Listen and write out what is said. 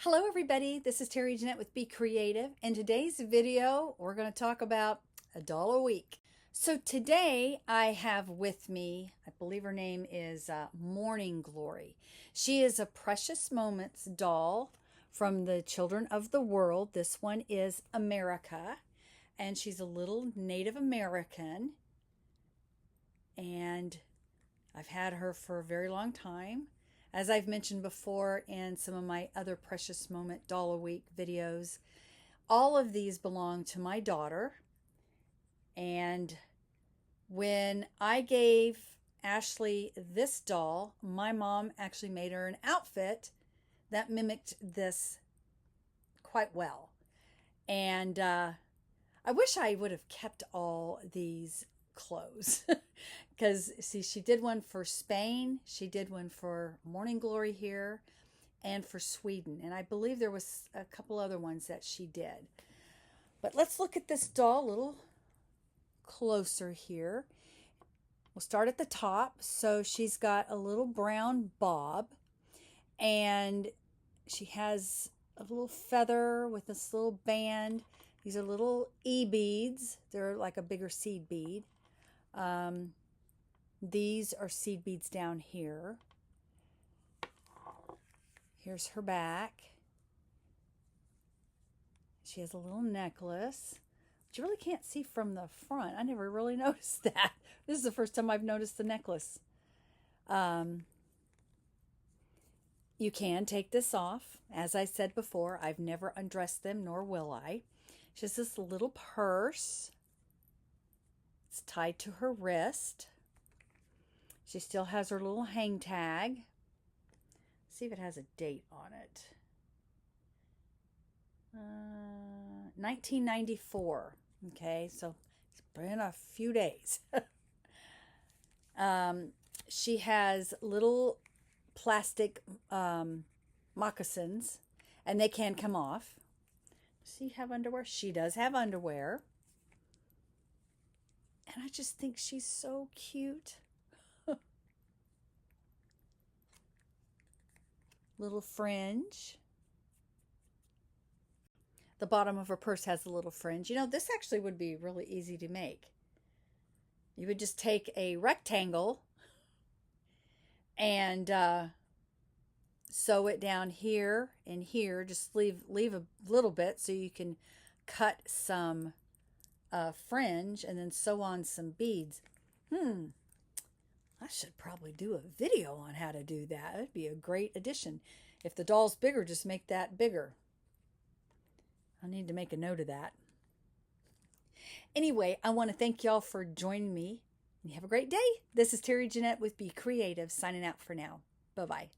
Hello everybody, this is Terry Jeanette with Be Creative. In today's video, we're going to talk about a doll a week. So today I have with me, I believe her name is Morning Glory. She is a Precious Moments doll from the Children of the World. This one is America, and she's a little Native American, and I've had her for a very long time. As I've mentioned before in some of my other Precious Moment Doll a Week videos, all of these belong to my daughter. And when I gave Ashley this doll, my mom actually made her an outfit that mimicked this quite well. And I wish I would have kept all these clothes because see, she did one for Spain, she did one for Morning Glory here, and for Sweden, and I believe there was a couple other ones that she did. But let's look at this doll a little closer here. We'll start at the top. So she's got a little brown bob, and she has a little feather with this little band. These are little beads. They're like a bigger seed bead. These are seed beads down here. Here's her back. She has a little necklace, but you really can't see from the front. I never really noticed that. This is the first time I've noticed the necklace. You can take this off. As I said before, I've never undressed them, nor will I. She has this little purse. It's tied to her wrist. She still has her little hang tag. Let's see if it has a date on it. 1994. Okay, so it's been a few days. She has little plastic moccasins, and they can come off. Does she have underwear? She does have underwear. And I just think she's so cute. Little fringe. The bottom of her purse has a little fringe. You know, this actually would be really easy to make. You would just take a rectangle and sew it down here and here. Just leave a little bit so you can cut some fringe and then sew on some beads. I should probably do a video on how to do that. That'd be a great addition. If the doll's bigger, just make that bigger. I need to make a note of that. Anyway, I want to thank y'all for joining me. And have a great day. This is Terry Jeanette with Be Creative, signing out for now. Bye-bye.